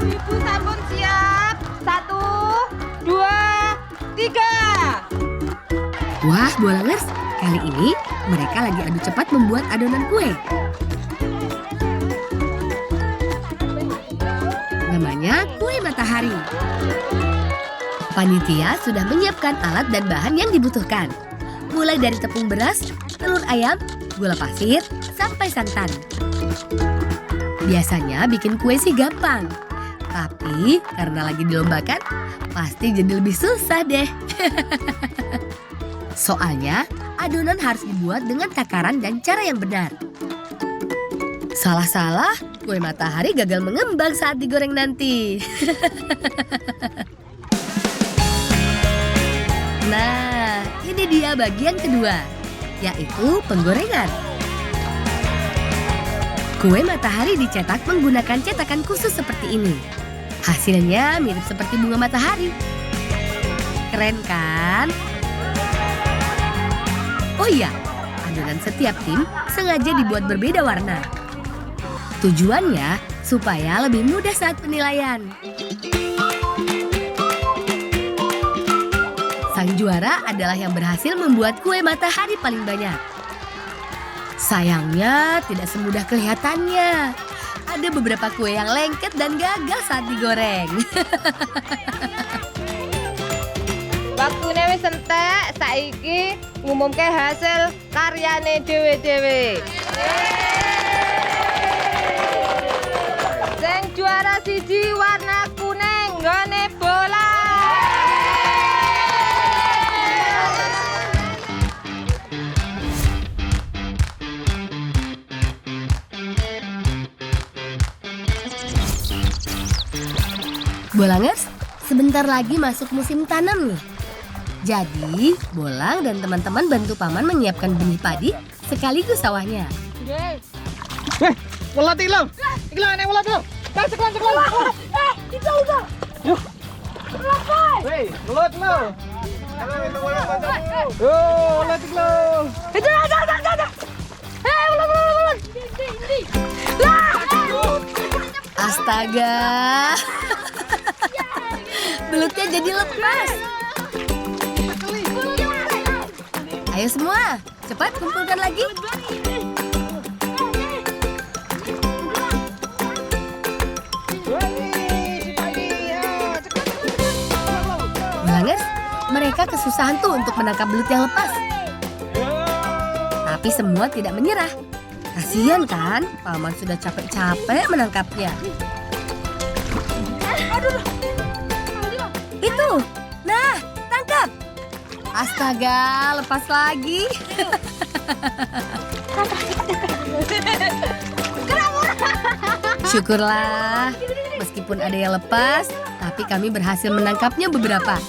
Ibu sampun siap. 1, 2, 3. Wah, Bolangers, kali ini mereka lagi adu cepat membuat adonan kue. Namanya kue matahari. Panitia sudah menyiapkan alat dan bahan yang dibutuhkan. Mulai dari tepung beras, telur ayam, gula pasir, sampai santan. Biasanya bikin kue sih gampang. Tapi karena lagi dilombakan, pasti jadi lebih susah deh. Soalnya adonan harus dibuat dengan takaran dan cara yang benar. Salah-salah, kue matahari gagal mengembang saat digoreng nanti. Nah, ini dia bagian kedua, yaitu penggorengan. Kue matahari dicetak menggunakan cetakan khusus seperti ini. Hasilnya mirip seperti bunga matahari. Keren kan? Oh iya, adonan setiap tim sengaja dibuat berbeda warna. Tujuannya supaya lebih mudah saat penilaian. Sang juara adalah yang berhasil membuat kue matahari paling banyak. Sayangnya tidak semudah kelihatannya. Ada beberapa kue yang lengket dan gagal saat digoreng. Waktune wis entek, saiki ngumumke hasil karyane dhewe-dhewe. Sing juara siji warna kuning nggone bola. Bolangers, sebentar lagi masuk musim tanam nih. Jadi, Bolang dan teman-teman bantu Paman menyiapkan benih padi sekaligus sawahnya. Weh, ulat iki lho. Iki lho enek ulat lho. Ceklan. Itu. Yuk. Weh, ulat lho. Oh, ulat iki lho. Itu ada. Ulang. Astaga. Belutnya jadi lepas. Ayo semua, cepat kumpulkan lagi. Bolangers, mereka kesusahan tuh untuk menangkap belut yang lepas. Tapi semua tidak menyerah. Kasihan kan, Paman sudah capek-capek menangkapnya. Itu, nah, tangkap. Astaga, lepas lagi. Syukurlah, meskipun ada yang lepas, tapi kami berhasil menangkapnya beberapa.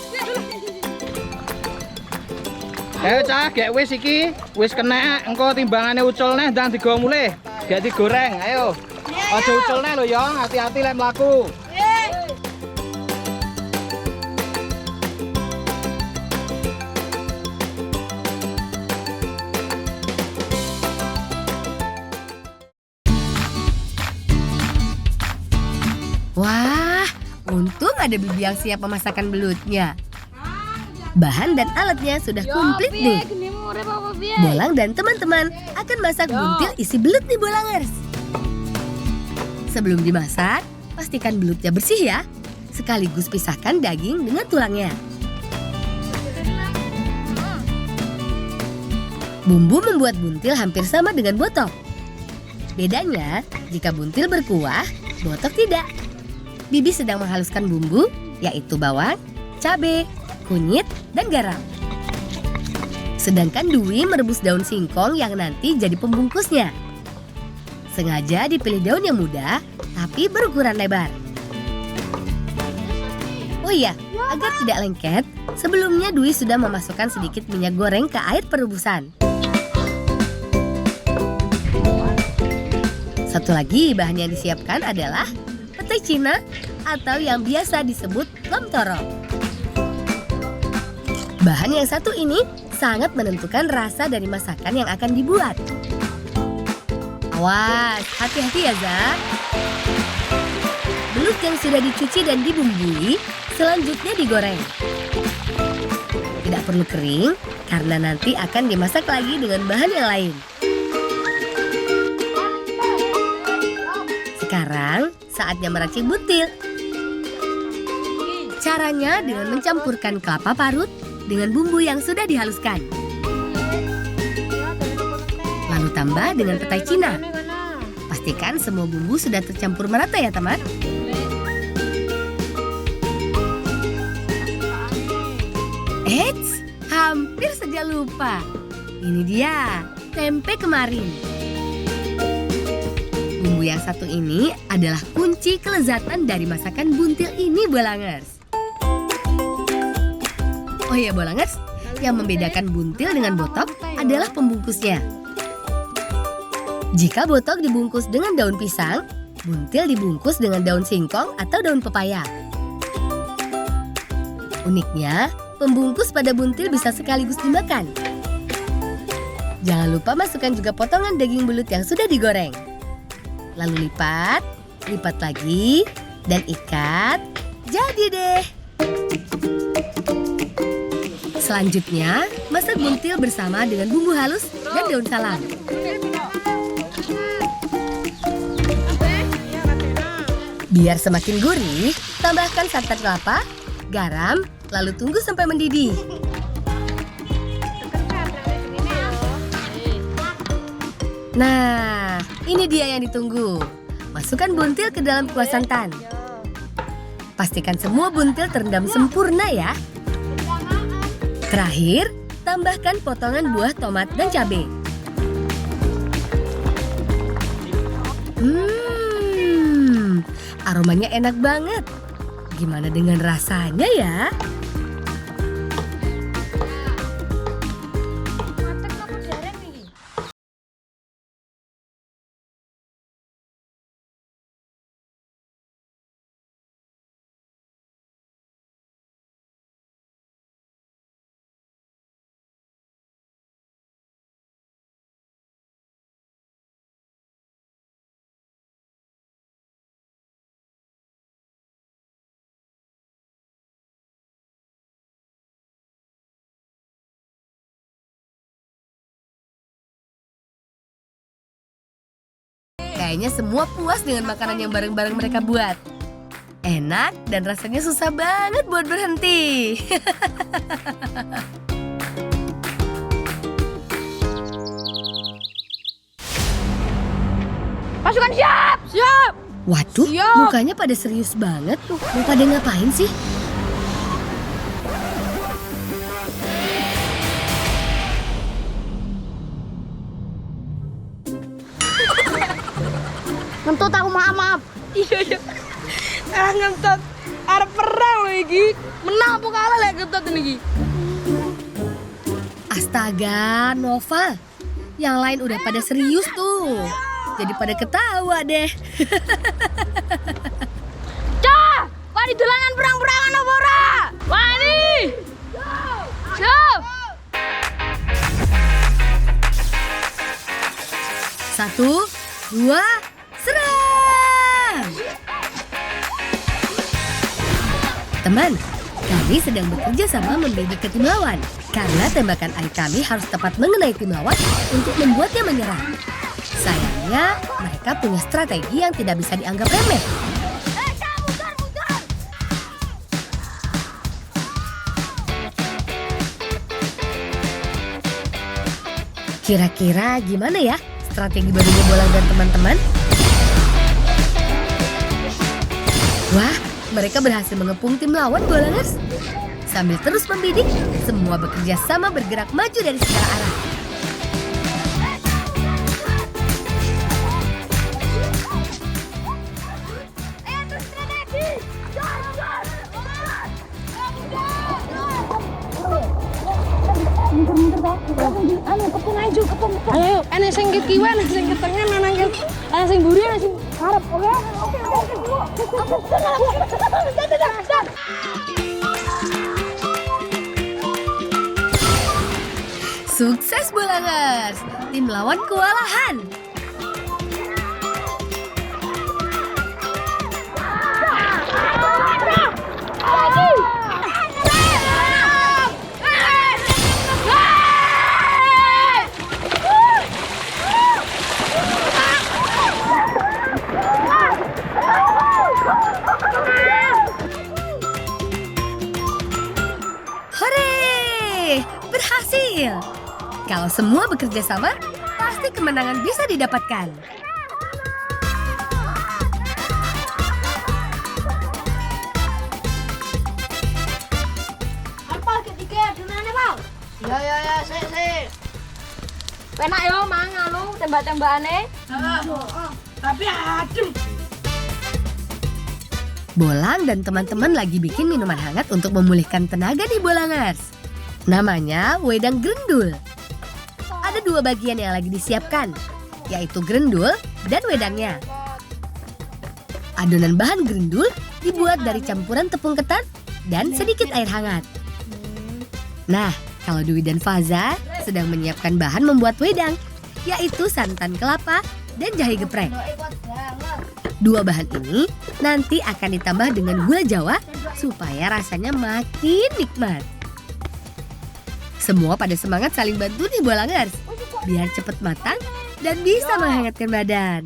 Ayo cah, gek wis iki, wis kena engko timbangane uculne ndang digawa mulih. Gek digoreng, ayo. Aja uculne lho ya, hati-hati lek mlaku. Wah, untung ada Bibi yang siap memasakkan belutnya. Bahan dan alatnya sudah komplit nih. Bolang dan teman-teman akan masak buntil isi belut nih Bolangers. Sebelum dimasak, pastikan belutnya bersih ya. Sekaligus pisahkan daging dengan tulangnya. Bumbu membuat buntil hampir sama dengan botok. Bedanya, jika buntil berkuah, botok tidak. Bibi sedang menghaluskan bumbu, yaitu bawang, cabai, kunyit, dan garam. Sedangkan Dwi merebus daun singkong yang nanti jadi pembungkusnya. Sengaja dipilih daun yang muda, tapi berukuran lebar. Oh iya, agar tidak lengket, sebelumnya Dwi sudah memasukkan sedikit minyak goreng ke air perebusan. Satu lagi bahan yang disiapkan adalah petai Cina atau yang biasa disebut lomtoro. Bahan yang satu ini sangat menentukan rasa dari masakan yang akan dibuat. Awas, hati-hati ya Za. Belut yang sudah dicuci dan dibumbui selanjutnya digoreng. Tidak perlu kering karena nanti akan dimasak lagi dengan bahan yang lain. Sekarang saatnya meracik buntil. Caranya dengan mencampurkan kelapa parut dengan bumbu yang sudah dihaluskan. Lalu tambah dengan petai Cina. Pastikan semua bumbu sudah tercampur merata ya teman. Eits, hampir saja lupa. Ini dia, tempe kemarin. Bumbu yang satu ini adalah kunci kelezatan dari masakan buntil ini, Bolangers. Oh iya, Bolangers, yang membedakan buntil dengan botok adalah pembungkusnya. Jika botok dibungkus dengan daun pisang, buntil dibungkus dengan daun singkong atau daun pepaya. Uniknya, pembungkus pada buntil bisa sekaligus dimakan. Jangan lupa masukkan juga potongan daging belut yang sudah digoreng. Lalu lipat, lipat lagi, dan ikat. Jadi deh. Selanjutnya, masak buntil bersama dengan bumbu halus dan daun salam. Biar semakin gurih, tambahkan santan kelapa, garam, lalu tunggu sampai mendidih. Nah, ini dia yang ditunggu. Masukkan buntil ke dalam kuah santan. Pastikan semua buntil terendam sempurna ya. Terakhir, tambahkan potongan buah tomat dan cabai. Aromanya enak banget. Gimana dengan rasanya ya? Kayaknya semua puas dengan makanan yang bareng-bareng mereka buat. Enak dan rasanya susah banget buat berhenti. Pasukan siap! Siap! Waduh, Siap. mukanya pada serius banget tuh. Mau pada ngapain sih? Ngentut aku maaf. Iya. Ngentut. Arep perang lho iki. Menang apa kalah lek ngentut ini iki. Astaga, Nova. Yang lain udah pada serius tuh. Jadi pada ketawa deh. Cah! Wani dolanan perang-perangan apa ora? Wani! Siap! 1, 2, serang! Teman, kami sedang bekerja sama membidik ke tim lawan. Karena tembakan air kami harus tepat mengenai tim lawan untuk membuatnya menyerah. Sayangnya, mereka punya strategi yang tidak bisa dianggap remeh. Kira-kira gimana ya strategi barunya Bolang dan teman-teman? Wah, mereka berhasil mengepung tim lawan, Bolangers. Sambil terus membidik, semua bekerja sama bergerak maju dari segala arah. Ayo, ana sing ke kiwan, ana sing ke tengah, ana sing mburi, ana sing harap. Oke. Sukses Bolangers, tim lawan kewalahan. Kalau semua bekerja sama, pasti kemenangan bisa didapatkan. Apa ketiga adonannya, Pak? Ya, sik. Penak yo mangan lu tembak-tembakane. Tapi adem. Bolang dan teman-teman lagi bikin minuman hangat untuk memulihkan tenaga di Bolangers. Namanya wedang grendul. Ada 2 bagian yang lagi disiapkan, yaitu grendul dan wedangnya. Adonan bahan grendul dibuat dari campuran tepung ketan dan sedikit air hangat. Nah, kalau Dwi dan Faza sedang menyiapkan bahan membuat wedang, yaitu santan kelapa dan jahe geprek. 2 bahan ini nanti akan ditambah dengan gula Jawa supaya rasanya makin nikmat. Semua pada semangat saling bantu nih Bolangers, biar cepat matang dan bisa menghangatkan badan.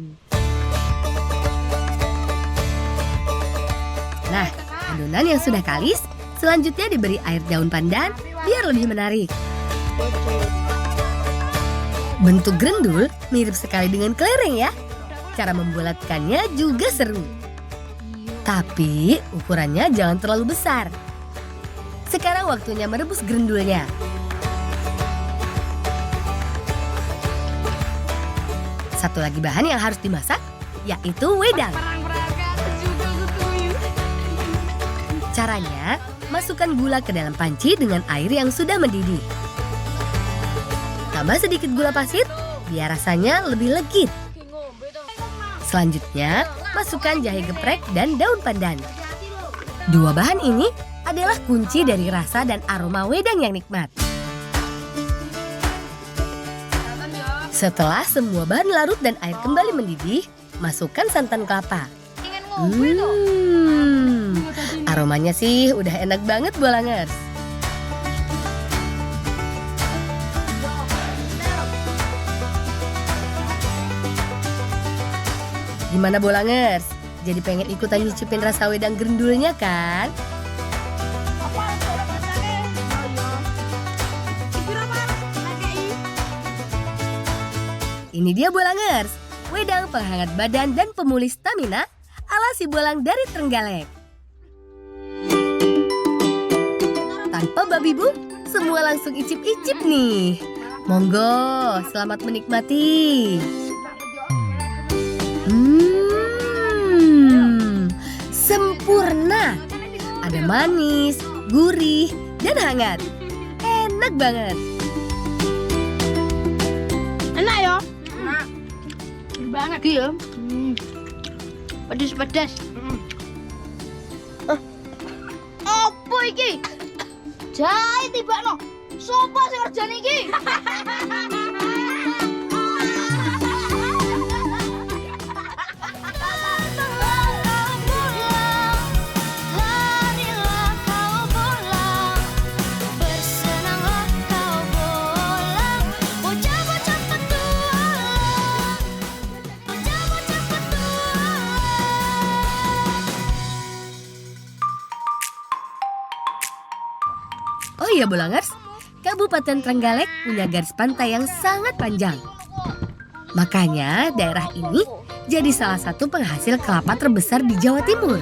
Nah, adonan yang sudah kalis selanjutnya diberi air daun pandan biar lebih menarik. Bentuk grendul mirip sekali dengan kelereng ya. Cara membulatkannya juga seru. Tapi ukurannya jangan terlalu besar. Sekarang waktunya merebus grendulnya. Satu lagi bahan yang harus dimasak, yaitu wedang. Caranya, masukkan gula ke dalam panci dengan air yang sudah mendidih. Tambah sedikit gula pasir, biar rasanya lebih legit. Selanjutnya, masukkan jahe geprek dan daun pandan. 2 bahan ini adalah kunci dari rasa dan aroma wedang yang nikmat. Setelah semua bahan larut dan air kembali mendidih, masukkan santan kelapa. Aromanya sih udah enak banget Bolangers. Gimana Bolangers? Jadi pengen ikutan nyicipin rasa wedang grendulnya kan? Ini dia Bolangers, wedang penghangat badan dan pemulih stamina ala si Bolang dari Trenggalek. Tanpa babi bu, semua langsung icip-icip nih. Monggo, selamat menikmati. Sempurna. Ada manis, gurih, dan hangat. Enak banget. Enak ya? Enak. Banget ya. Pedes-pedes. Apa iki? Jahe tibakno. Sopo sing ngerjani iki? Oh iya Bolangers, Kabupaten Trenggalek punya garis pantai yang sangat panjang. Makanya daerah ini jadi salah satu penghasil kelapa terbesar di Jawa Timur.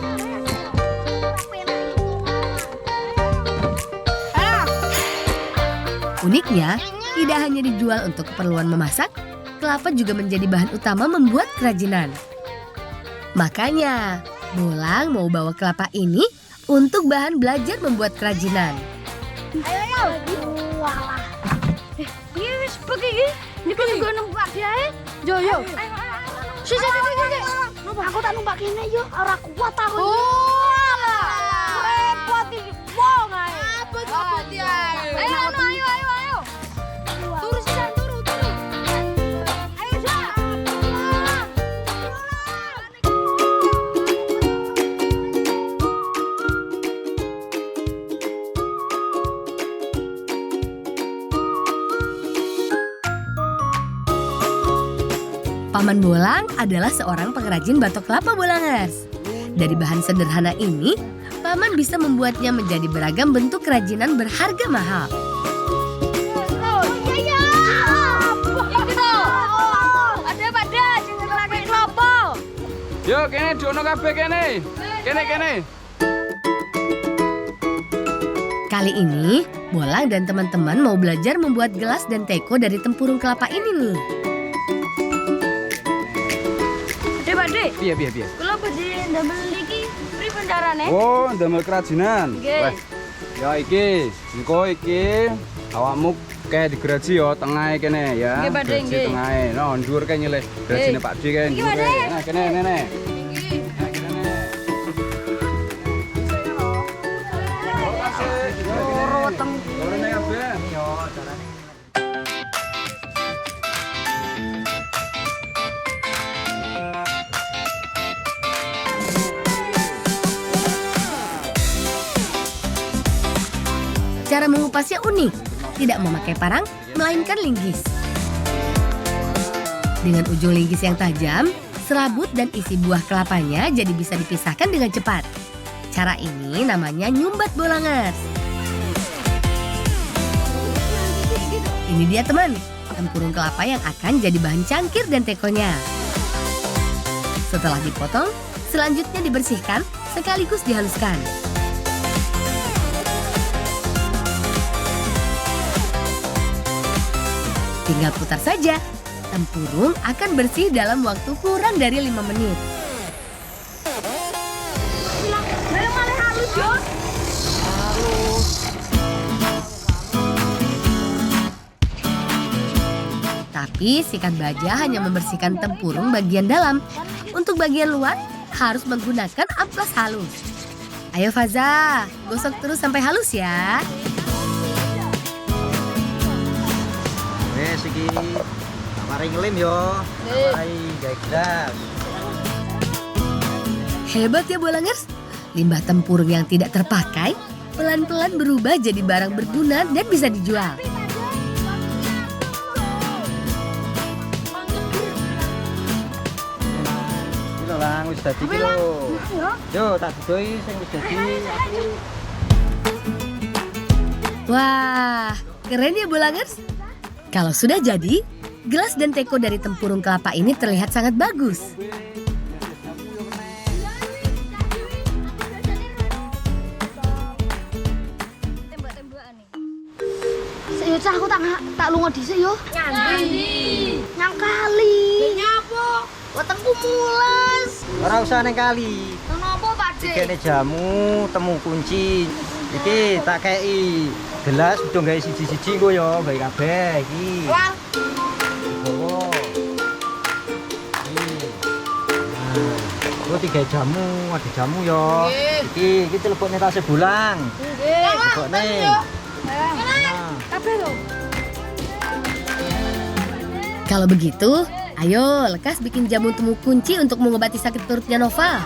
Uniknya, tidak hanya dijual untuk keperluan memasak, kelapa juga menjadi bahan utama membuat kerajinan. Makanya, Bolang mau bawa kelapa ini untuk bahan belajar membuat kerajinan. Ayo. Walah. Iya wis begini. Ini pengen gue numpak dia. Yo. Si. Aku tak numpak kene yo. Ora kuat aku. Repot iki. Wong ae. Abot ya. Ayo. Turu sisan turu. Ayo Sa. Paman Bolang adalah seorang pengrajin batok kelapa Bolangers. Dari bahan sederhana ini, Paman bisa membuatnya menjadi beragam bentuk kerajinan berharga mahal. Yo kene dono kabeh kene. Kene. Kali ini, Bolang dan teman-teman mau belajar membuat gelas dan teko dari tempurung kelapa ini nih. Pakde. Piye? Kula badhe ndamel iki pripun carane? Oh, ndamel kerajinan. Nggih. Wes. Ya iki, engko iki awakmu kayak digeraji yo tengahe kene ya. Nggih, Pakde, Geraji nggih. tengahe. No, dhuwur kae nyilih. Gerajine Pak D kae Iki, dhuwur. Pakde. Nah, kene. Iki. Nah, kene. Loro weteng. Lorone kabeh. Yo, carane. Cara mengupasnya unik, tidak memakai parang, melainkan linggis. Dengan ujung linggis yang tajam, serabut dan isi buah kelapanya jadi bisa dipisahkan dengan cepat. Cara ini namanya nyumbat bolangers. Ini dia teman, tempurung kelapa yang akan jadi bahan cangkir dan tekonya. Setelah dipotong, selanjutnya dibersihkan sekaligus dihaluskan. Tinggal putar saja, tempurung akan bersih dalam waktu kurang dari 5 menit. Lah malah halus yo. Tapi sikat baja hanya membersihkan tempurung bagian dalam. Untuk bagian luar harus menggunakan amplas halus. Ayo Faza, gosok terus sampai halus ya. Wes iki mari ngelim yo. Mari gawe gelas. Hebat ya Bolangers. Limbah tempurung yang tidak terpakai pelan-pelan berubah jadi barang berguna dan bisa dijual. Iki lang wis dadi iki lho. Yo tak didoi sing wis dadi. Wah, keren ya Bolangers. Kalau sudah jadi, gelas dan teko dari tempurung kelapa ini terlihat sangat bagus. Tembak-tembakan nih. Yo cah aku tak lunga dhisik yo. Nyandi. Nyang kali. Nyapo? Wetengku mules. Ora usah ning kali. Kenapa Pakde? Kene jamu, temu kunci. Iki tak kei gelas udah gawe siji-siji engko yo, gawe kabeh iki. Wah, Oh. Iki. Tiga jamu, ada jamu yo. Iki telepone tas Bolang. Nggih. Telepone. Nah. Kabeh lho. Kalau begitu, ayo lekas bikin jamu temu kunci untuk mengobati sakit perutnya Nova.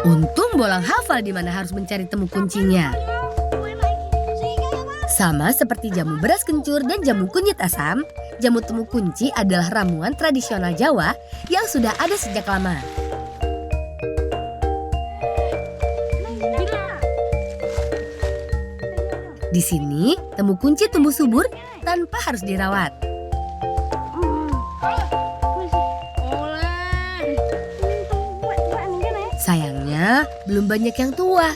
Untung Bolang hafal di mana harus mencari temu kuncinya. Sama seperti jamu beras kencur dan jamu kunyit asam, jamu temu kunci adalah ramuan tradisional Jawa yang sudah ada sejak lama. Di sini, temu kunci tumbuh subur tanpa harus dirawat. Sayangnya, belum banyak yang tua.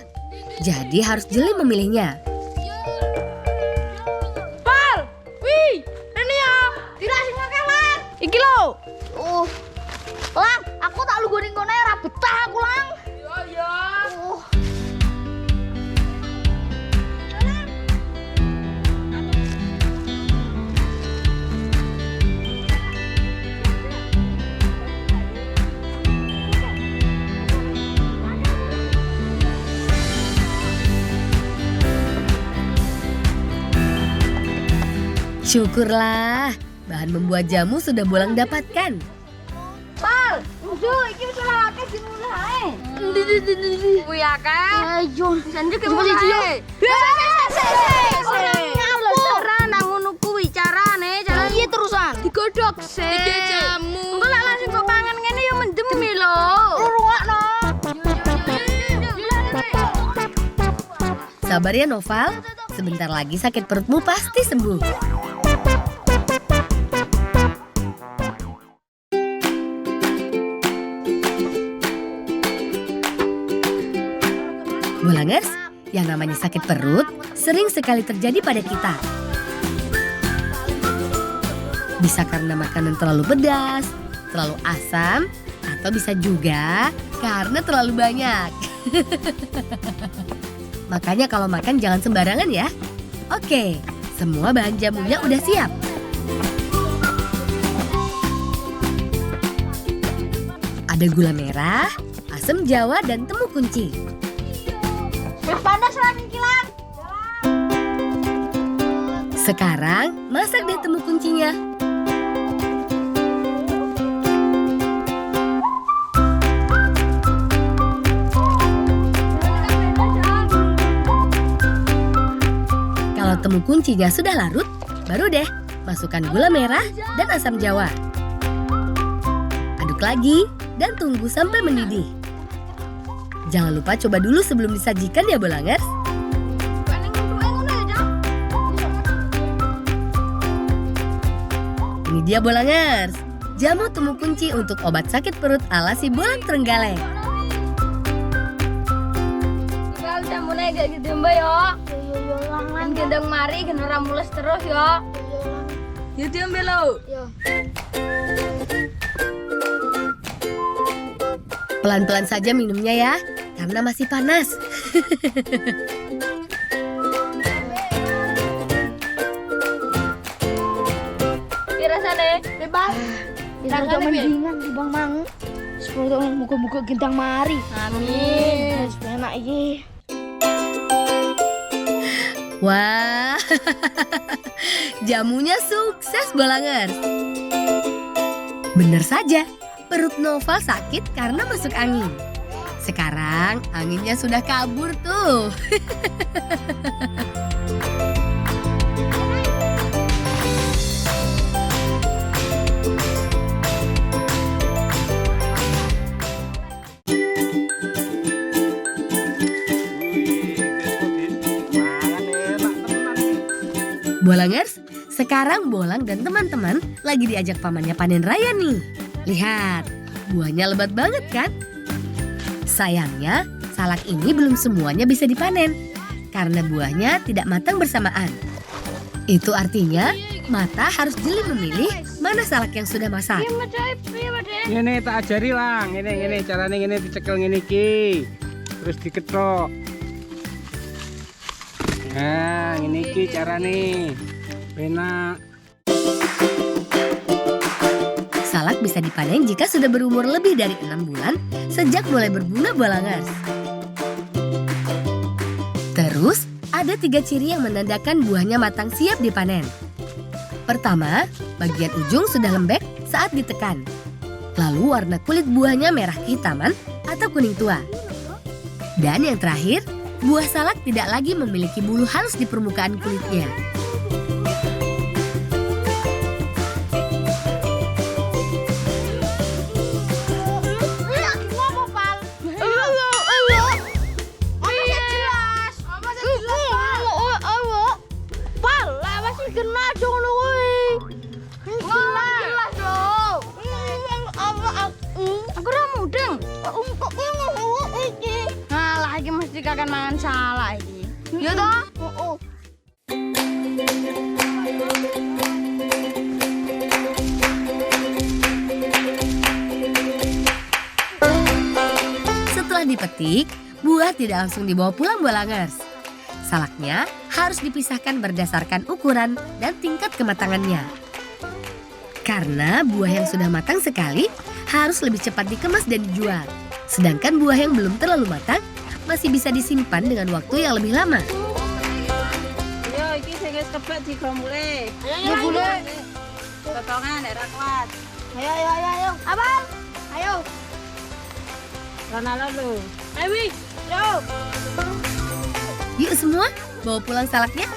Jadi harus jeli memilihnya. Pal! Wih! Rene ya! Tidak sing kalah. Iki lho. Lang, aku tak lugu ning kono ora betah aku, Lang. Ya. Syukurlah, bahan membuat jamu sudah Bolang dapatkan. Pal, njo iki wis ora akeh dimulai. Kuwi akeh. Ayo, Janji ke Coba siji, yo. Ora ngawur cara nang ngono kuwi carane. Iya terusan. Digodhog sik. Iki jamu. Engko lek langsung kok pangan ngene ya mendem lho. Rungokno. Sabar ya Noval, sebentar lagi sakit perutmu pasti sembuh. Bolangers, yang namanya sakit perut sering sekali terjadi pada kita. Bisa karena makanan terlalu pedas, terlalu asam, atau bisa juga karena terlalu banyak. Makanya kalau makan jangan sembarangan ya. Oke, semua bahan jamunya udah siap. Ada gula merah, asam jawa, dan temu kunci. Wis panas lah Kilan. Sekarang masak deh temu kuncinya. Kalau temu kuncinya sudah larut, baru deh masukkan gula merah dan asam jawa. Aduk lagi dan tunggu sampai mendidih. Jangan lupa coba dulu sebelum disajikan ya Bolangers. Ini dia Bolangers, jamu temu kunci untuk obat sakit perut ala si Bolang Trenggalek. Kalau jamune kayak gitu Mbak yo. Kan gendang mari kena ora mules terus yo. Yo diambil lo. Pelan-pelan saja minumnya ya, karena masih panas. Rasane bebas. Kita mendingan di Bang Mang. Sepuluh muka-muka gentang mari. Amin. Enak iki. Wah, jamunya sukses Bolangers. Bener saja, perut Noval sakit karena masuk angin. Sekarang anginnya sudah kabur tuh. Bolangers, sekarang Bolang dan teman-teman lagi diajak pamannya panen raya nih. Lihat, buahnya lebat banget kan? Sayangnya, salak ini belum semuanya bisa dipanen karena buahnya tidak matang bersamaan. Itu artinya mata harus jeli memilih mana salak yang sudah masak. Ini tak ajari lang, ini caranya ini dicekel ngene iki. Terus diketok. Nah, ini ki carane. Enak. Salak bisa dipanen jika sudah berumur lebih dari 6 bulan sejak mulai berbunga Bolangers. Terus, ada 3 ciri yang menandakan buahnya matang siap dipanen. Pertama, bagian ujung sudah lembek saat ditekan. Lalu warna kulit buahnya merah kehitaman atau kuning tua. Dan yang terakhir, buah salak tidak lagi memiliki bulu halus di permukaan kulitnya. Akan mangan salah iki. Ya toh? Setelah dipetik, buah tidak langsung dibawa pulang Bolangers. Salaknya harus dipisahkan berdasarkan ukuran dan tingkat kematangannya. Karena buah yang sudah matang sekali harus lebih cepat dikemas dan dijual. Sedangkan buah yang belum terlalu matang masih bisa disimpan dengan waktu yang lebih lama. Yo, iki sing wis kebak digo mulai. Ayo boleh. Potongan nek ra kuat. Ayo. Abang. Ayo. Rana lalu. Ayo wi. Yo. Yuk semua, bawa pulang salaknya.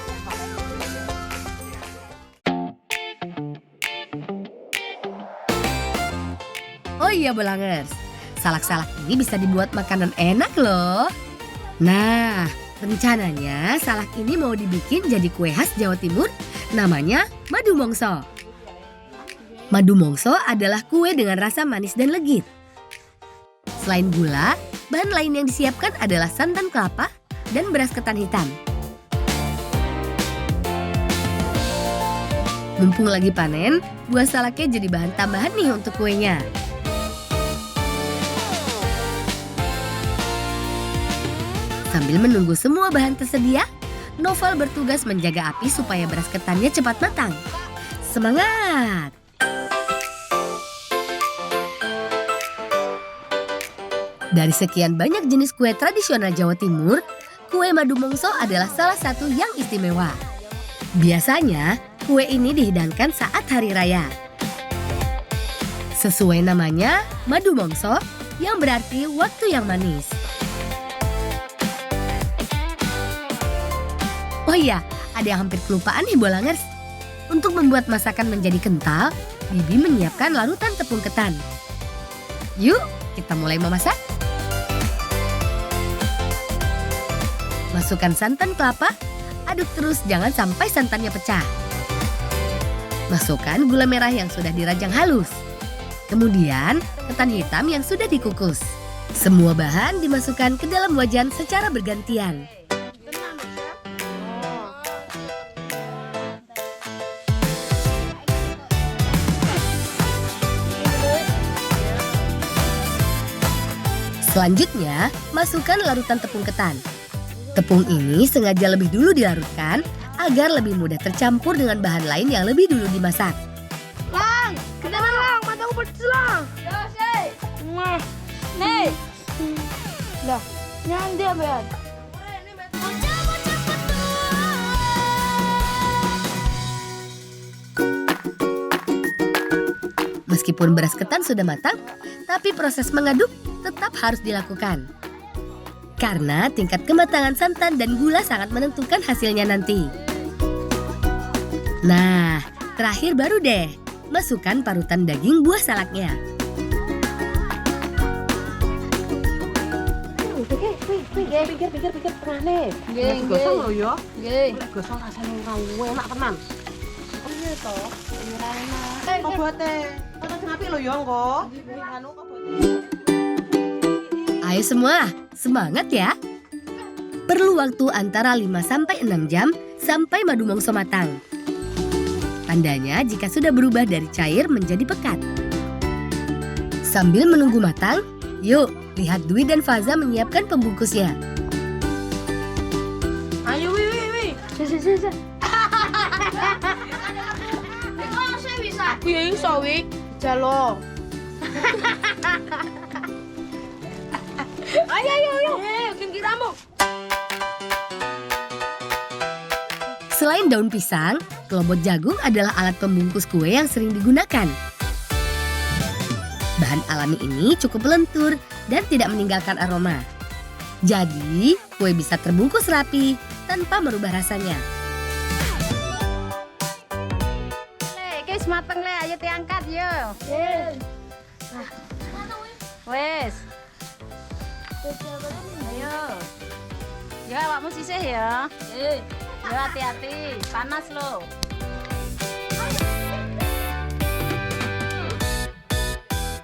Oh iya Bolangers, salak-salak ini bisa dibuat makanan enak loh. Nah, Rencananya salak ini mau dibikin jadi kue khas Jawa Timur namanya madu mongso. Madu mongso adalah kue dengan rasa manis dan legit. Selain gula, bahan lain yang disiapkan adalah santan kelapa dan beras ketan hitam. Mumpung lagi panen, buah salaknya jadi bahan tambahan nih untuk kuenya. Sambil menunggu semua bahan tersedia, Noval bertugas menjaga api supaya beras ketannya cepat matang. Semangat! Dari sekian banyak jenis kue tradisional Jawa Timur, kue madu mongso adalah salah satu yang istimewa. Biasanya, kue ini dihidangkan saat hari raya. Sesuai namanya, madu mongso, yang berarti waktu yang manis. Oh iya, ada yang hampir kelupaan nih Bolangers. Untuk membuat masakan menjadi kental, Bibi menyiapkan larutan tepung ketan. Yuk, kita mulai memasak. Masukkan santan kelapa, aduk terus jangan sampai santannya pecah. Masukkan gula merah yang sudah dirajang halus. Kemudian, ketan hitam yang sudah dikukus. Semua bahan dimasukkan ke dalam wajan secara bergantian. Selanjutnya, masukkan larutan tepung ketan. Tepung ini sengaja lebih dulu dilarutkan agar lebih mudah tercampur dengan bahan lain yang lebih dulu dimasak. Lang, kenapa lang? Mataku pedes lang. Yo, sih. Wah, Nih. lah, nyandi abean. Meskipun beras ketan sudah matang, tapi proses mengaduk tetap harus dilakukan. Karena tingkat kematangan santan dan gula sangat menentukan hasilnya nanti. Nah, terakhir baru deh, masukkan parutan daging buah salaknya. Pikir tengah nih. Nggih, Gosong nggih. lho ya. Nggih. Gosong rasane ora enak tenan. Oh iya to. Ora enak. Obote. Ono sing apik lho ya engko. Anu obote. Ayo semua, semangat ya. Perlu waktu antara 5-6 jam sampai madu mongso matang. Tandanya jika sudah berubah dari cair menjadi pekat. Sambil menunggu matang, yuk lihat Dwi dan Faza menyiapkan pembungkusnya. Ayo wi. Si. Oh, saya bisa. Aku ya iso wi. Jalo. Ayo. Kim kiramu. Selain daun pisang, kelobot jagung adalah alat pembungkus kue yang sering digunakan. Bahan alami ini cukup lentur dan tidak meninggalkan aroma. Jadi, kue bisa terbungkus rapi tanpa merubah rasanya. Guys, mateng le, ayo diangkat yo. Wes. Ayo. Ya, awakmu sisih ya. Ya hati-hati, panas loh.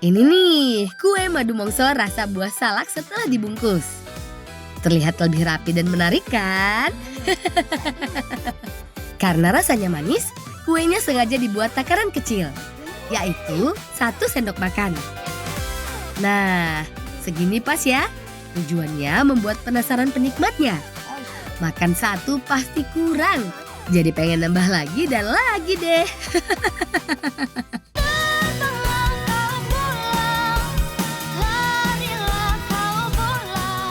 Ini nih, kue madu mongso rasa buah salak setelah dibungkus. Terlihat lebih rapi dan menarik kan? Karena rasanya manis, kuenya sengaja dibuat takaran kecil, yaitu 1 sendok makan. Nah, segini pas ya. Tujuannya membuat penasaran penikmatnya. Makan 1 pasti kurang, jadi pengen nambah lagi dan lagi deh.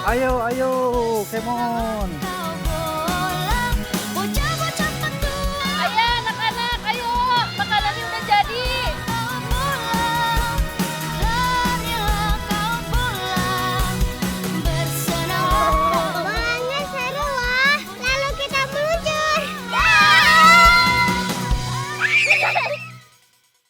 Ayo, come on.